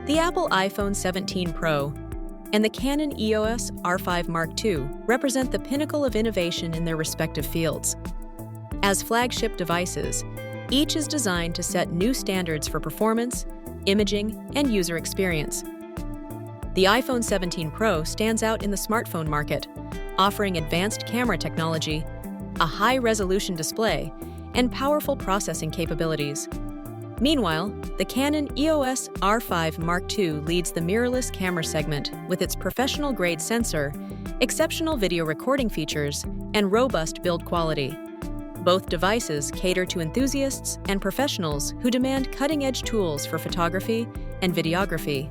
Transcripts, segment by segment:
The Apple iPhone 17 Pro and the Canon EOS R5 Mark II represent the pinnacle of innovation in their respective fields. As flagship devices, each is designed to set new standards for performance, imaging, and user experience. The iPhone 17 Pro stands out in the smartphone market, offering advanced camera technology, a high-resolution display, and powerful processing capabilities. Meanwhile, the Canon EOS R5 Mark II leads the mirrorless camera segment with its professional-grade sensor, exceptional video recording features, and robust build quality. Both devices cater to enthusiasts and professionals who demand cutting-edge tools for photography and videography.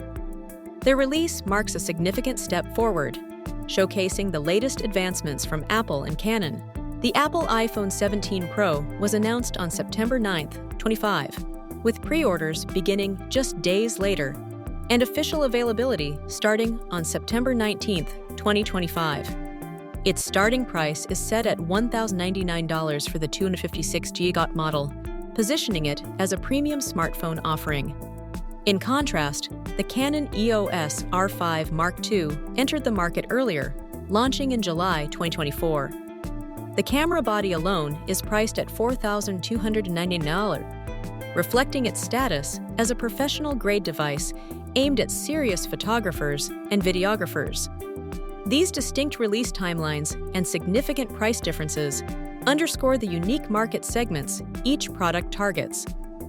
Their release marks a significant step forward, showcasing the latest advancements from Apple and Canon. The Apple iPhone 17 Pro was announced on September 9, 2025, with pre-orders beginning just days later and official availability starting on September 19, 2025. Its starting price is set at $1,099 for the 256GB model, positioning it as a premium smartphone offering. In contrast, the Canon EOS R5 Mark II entered the market earlier, launching in July 2024. The camera body alone is priced at $4,299, reflecting its status as a professional-grade device aimed at serious photographers and videographers. These distinct release timelines and significant price differences underscore the unique market segments each product targets,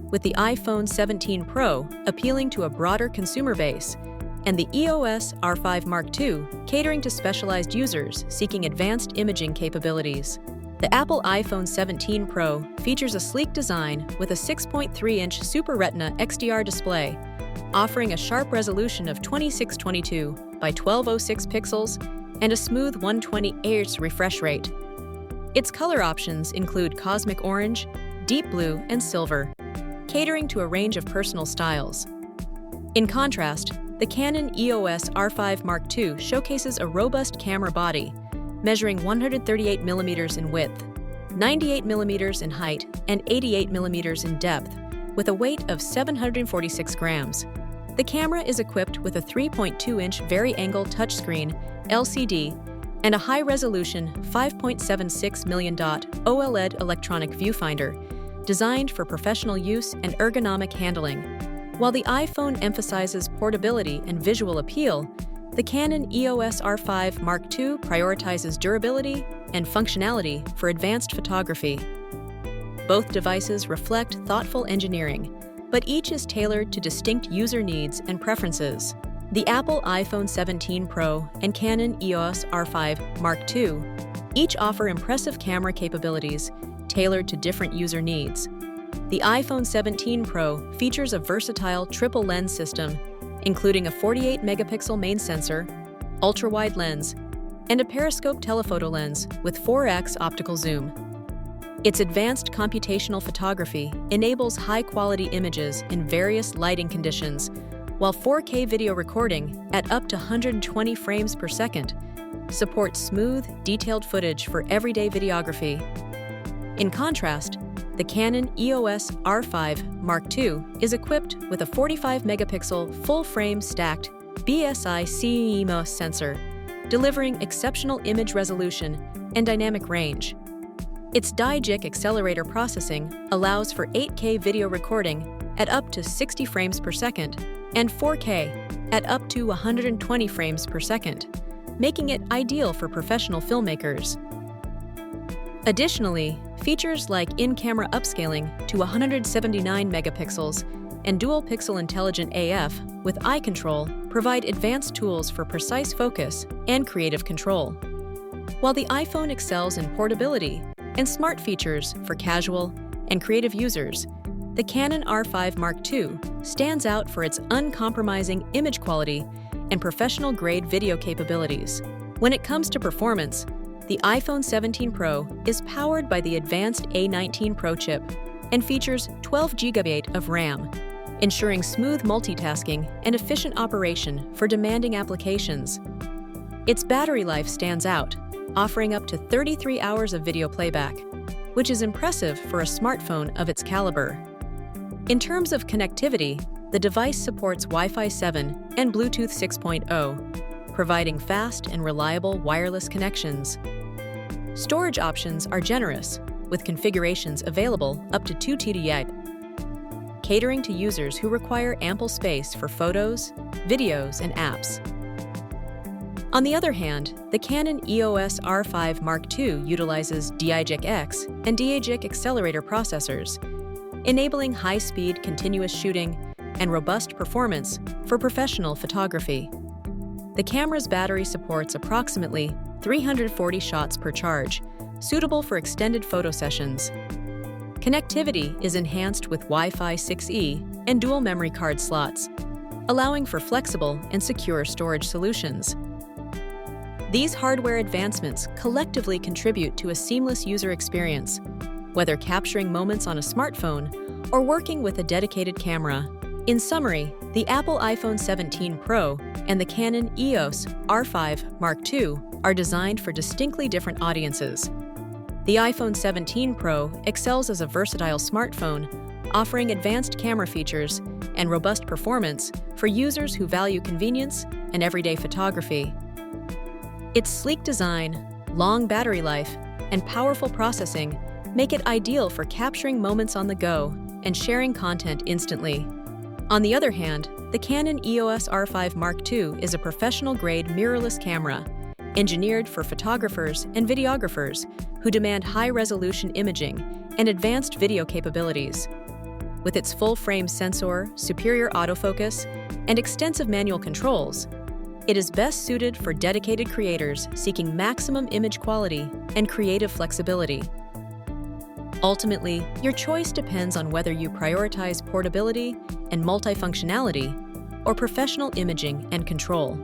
with the iPhone 17 Pro appealing to a broader consumer base and the EOS R5 Mark II catering to specialized users seeking advanced imaging capabilities. The Apple iPhone 17 Pro features a sleek design with a 6.3-inch Super Retina XDR display, offering a sharp resolution of 2622 by 1206 pixels and a smooth 120 Hz refresh rate. Its color options include cosmic orange, deep blue, and silver, catering to a range of personal styles. In contrast, the Canon EOS R5 Mark II showcases a robust camera body, measuring 138mm in width, 98mm in height, and 88mm in depth, with a weight of 746 grams. The camera is equipped with a 3.2-inch vari-angle touchscreen LCD and a high-resolution 5.76 million dot OLED electronic viewfinder, designed for professional use and ergonomic handling. While the iPhone emphasizes portability and visual appeal, the Canon EOS R5 Mark II prioritizes durability and functionality for advanced photography. Both devices reflect thoughtful engineering, but each is tailored to distinct user needs and preferences. The Apple iPhone 17 Pro and Canon EOS R5 Mark II each offer impressive camera capabilities tailored to different user needs. The iPhone 17 Pro features a versatile triple lens system, including a 48-megapixel main sensor, ultra-wide lens, and a periscope telephoto lens with 4x optical zoom. Its advanced computational photography enables high-quality images in various lighting conditions, while 4K video recording at up to 120 frames per second supports smooth, detailed footage for everyday videography. In contrast, the Canon EOS R5 Mark II is equipped with a 45-megapixel full-frame stacked BSI CMOS sensor, delivering exceptional image resolution and dynamic range. Its Digic accelerator processing allows for 8K video recording at up to 60 frames per second and 4K at up to 120 frames per second, making it ideal for professional filmmakers. Additionally, features like in-camera upscaling to 179 megapixels and dual-pixel intelligent AF with eye control provide advanced tools for precise focus and creative control. While the iPhone excels in portability and smart features for casual and creative users, the Canon R5 Mark II stands out for its uncompromising image quality and professional-grade video capabilities. When it comes to performance, the iPhone 17 Pro is powered by the advanced A19 Pro chip and features 12GB of RAM, ensuring smooth multitasking and efficient operation for demanding applications. Its battery life stands out, offering up to 33 hours of video playback, which is impressive for a smartphone of its caliber. In terms of connectivity, the device supports Wi-Fi 7 and Bluetooth 6.0, providing fast and reliable wireless connections. Storage options are generous, with configurations available up to 2 TB, catering to users who require ample space for photos, videos, and apps. On the other hand, the Canon EOS R5 Mark II utilizes digic-X and digic accelerator processors, enabling high-speed continuous shooting and robust performance for professional photography. The camera's battery supports approximately 340 shots per charge, suitable for extended photo sessions. Connectivity is enhanced with Wi-Fi 6E and dual memory card slots, allowing for flexible and secure storage solutions. These hardware advancements collectively contribute to a seamless user experience, whether capturing moments on a smartphone or working with a dedicated camera. In summary, the Apple iPhone 17 Pro and the Canon EOS R5 Mark II are designed for distinctly different audiences. The iPhone 17 Pro excels as a versatile smartphone, offering advanced camera features and robust performance for users who value convenience and everyday photography. Its sleek design, long battery life, and powerful processing make it ideal for capturing moments on the go and sharing content instantly. On the other hand, the Canon EOS R5 Mark II is a professional-grade mirrorless camera, engineered for photographers and videographers who demand high-resolution imaging and advanced video capabilities. With its full-frame sensor, superior autofocus, and extensive manual controls, it is best suited for dedicated creators seeking maximum image quality and creative flexibility. Ultimately, your choice depends on whether you prioritize portability and multifunctionality or professional imaging and control.